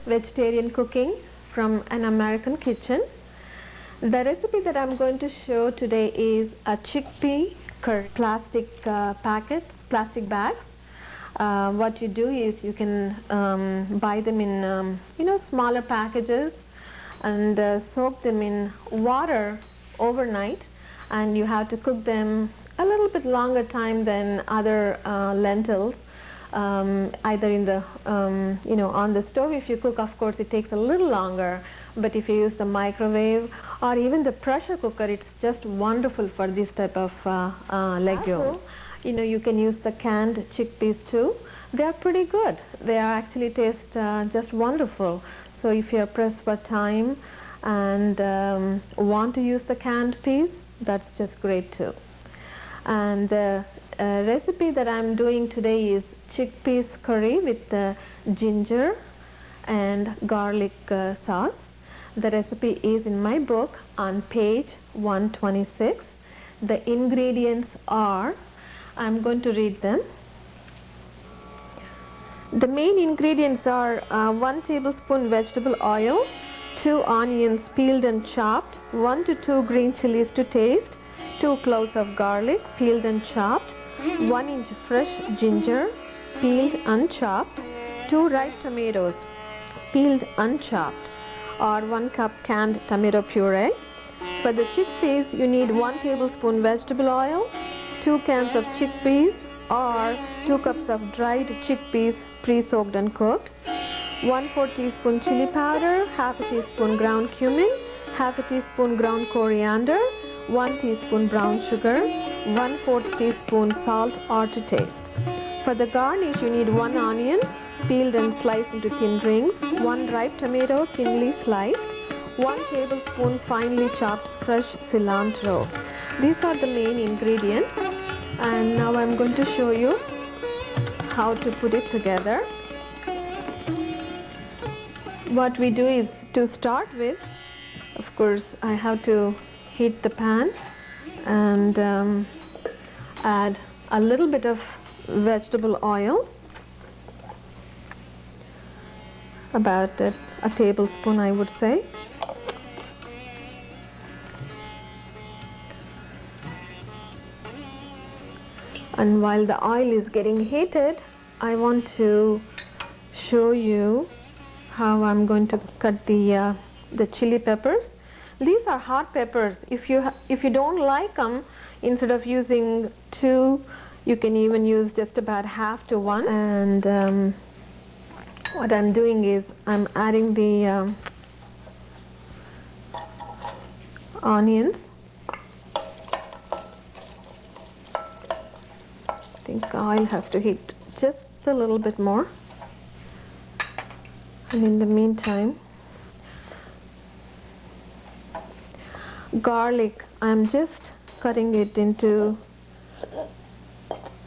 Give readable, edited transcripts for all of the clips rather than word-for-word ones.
vegetarian cooking from an American kitchen. The recipe that I'm going to show today is a chickpea curry. Plastic plastic bags. What you do is you can buy them in smaller packages and soak them in water overnight, and you have to cook them a little bit longer time than other lentils. Either in the on the stove. If you cook, of course it takes a little longer, but if you use the microwave or even the pressure cooker, it's just wonderful for this type of legumes. Also, you can use the canned chickpeas too. They are pretty good. They are actually taste just wonderful. So if you are pressed for time and want to use the canned peas, that's just great too. And the recipe that I'm doing today is chickpeas curry with ginger and garlic sauce. The recipe is in my book on page 126. The ingredients are, I'm going to read them. The main ingredients are 1 tablespoon vegetable oil, 2 onions peeled and chopped, 1 to 2 green chilies to taste, 2 cloves of garlic peeled and chopped, 1 inch fresh ginger peeled and chopped, 2 ripe tomatoes peeled and chopped, or 1 cup canned tomato puree. For the chickpeas, you need 1 tablespoon vegetable oil, 2 cans of chickpeas or 2 cups of dried chickpeas pre-soaked and cooked, 1/4 teaspoon chili powder, half a teaspoon ground cumin, half a teaspoon ground coriander, 1 teaspoon brown sugar, 1/4 teaspoon salt or to taste. For the garnish, you need 1 onion peeled and sliced into thin rings, 1 ripe tomato thinly sliced, 1 tablespoon finely chopped fresh cilantro. These are the main ingredients, and now I'm going to show you how to put it together. What we do is, to start with, of course, I have to heat the pan and add a little bit of vegetable oil, about a tablespoon I would say. And while the oil is getting heated, I want to show you how I'm going to cut the chili peppers. These are hot peppers. If you don't like them, instead of using 2, you can even use just about half to 1. And what I'm doing is I'm adding the onions. I think the oil has to heat just a little bit more. And in the meantime, garlic, I'm just cutting it into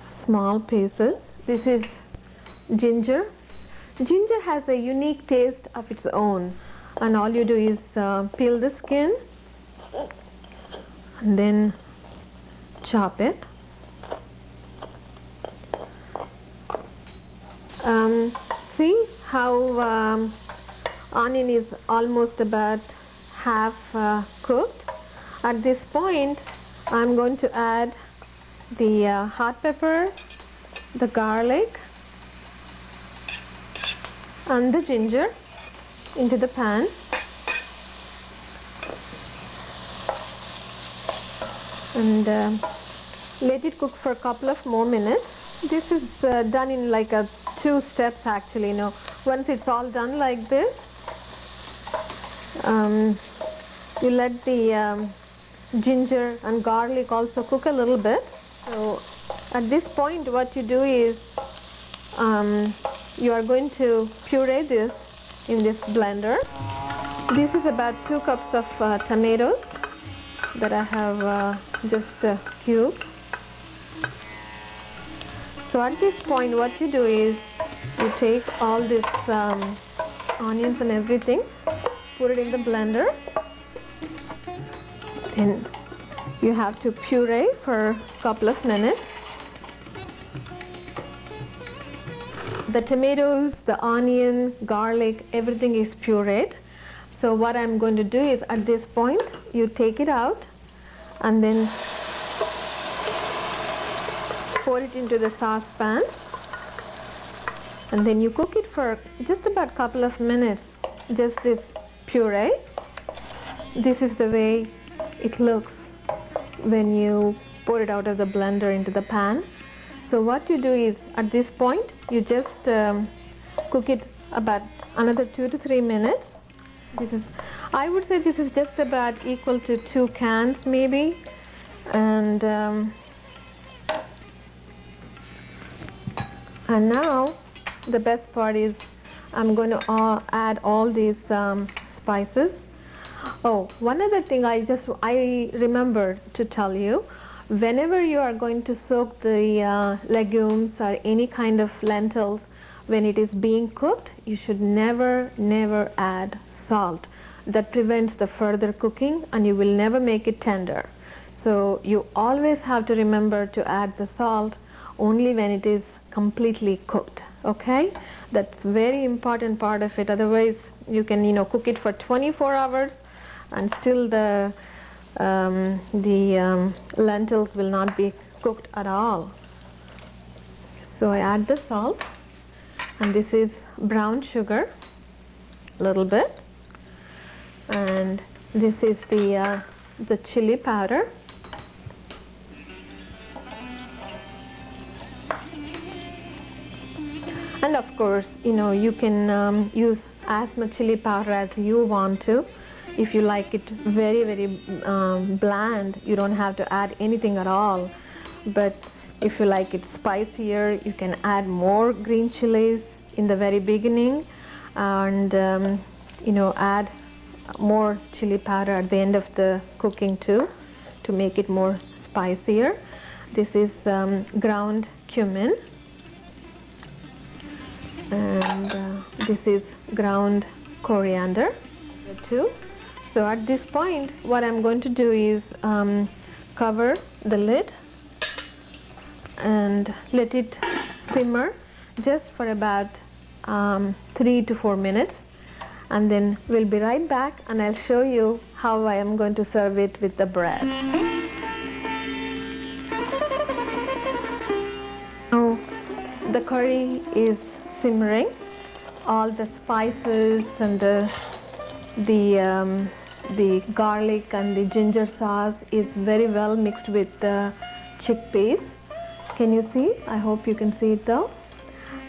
small pieces. This is ginger. Ginger has a unique taste of its own, and all you do is peel the skin and then chop it. See how onion is almost about half cooked. At this point, I'm going to add the hot pepper, the garlic and the ginger into the pan. And let it cook for a couple of more minutes. This is done in like 2 steps actually. Once it's all done like this, you let the ginger and garlic also cook a little bit. So at this point, what you do is you are going to puree this in this blender. This is about 2 cups of tomatoes that I have just cubed. So at this point, what you do is you take all this onions and everything, put it in the blender, and you have to puree for a couple of minutes. the tomatoes, the onion, garlic, everything is pureed. So what I'm going to do is, at this point, you take it out and then pour it into the saucepan, and then you cook it for just about a couple of minutes, just this puree. This is the way it looks when you pour it out of the blender into the pan. So what you do is, at this point, you just cook it about another 2 to 3 minutes. This is, I would say this is just about equal to 2 cans maybe. And now the best part is I'm going to add all these spices. Oh, one other thing I remembered to tell you, whenever you are going to soak the legumes or any kind of lentils, when it is being cooked, you should never add salt. That prevents the further cooking and you will never make it tender. So you always have to remember to add the salt only when it is completely cooked. Okay, that's very important part of it. Otherwise, you can cook it for 24 hours and still the lentils will not be cooked at all. So I add the salt, and this is brown sugar, a little bit, and this is the chili powder. And of course, you can use as much chili powder as you want to. If you like it very bland, you don't have to add anything at all. But if you like it spicier, you can add more green chilies in the very beginning, and add more chili powder at the end of the cooking too, to make it more spicier. This is ground cumin, and this is ground coriander too. So at this point, what I'm going to do is cover the lid and let it simmer just for about 3 to 4 minutes, and then we'll be right back and I'll show you how I am going to serve it with the bread. Now the curry is simmering. All the spices and the garlic and the ginger sauce is very well mixed with the chickpeas. Can you see? I hope you can see it though.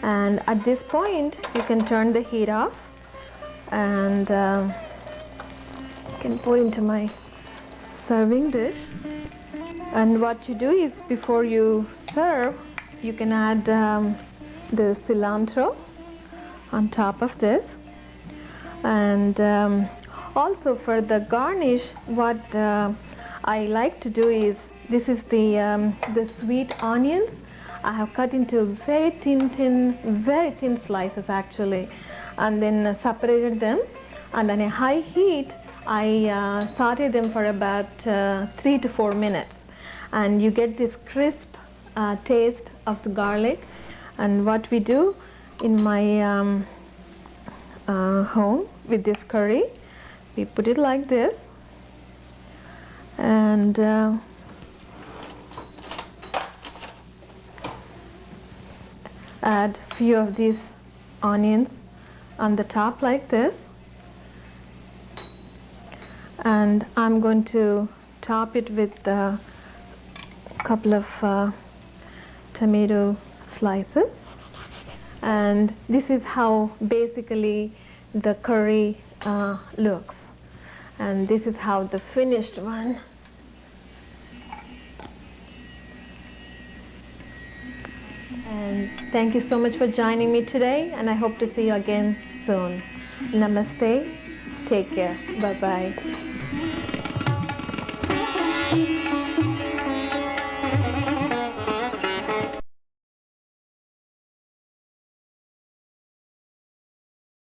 And at this point, you can turn the heat off, and can pour into my serving dish. And what you do is, before you serve, you can add the cilantro on top of this. And also for the garnish, what I like to do is, this is the sweet onions. I have cut into very thin slices actually, and then separated them, and on a high heat I saute them for about 3 to 4 minutes, and you get this crisp taste of the garlic. And what we do in my home with this curry, we put it like this, and add few of these onions on the top like this, and I'm going to top it with a couple of tomato slices. And this is how basically the curry looks, and this is how the finished one. And thank you so much for joining me today, and I hope to see you again soon. Namaste. Take care. Bye-bye.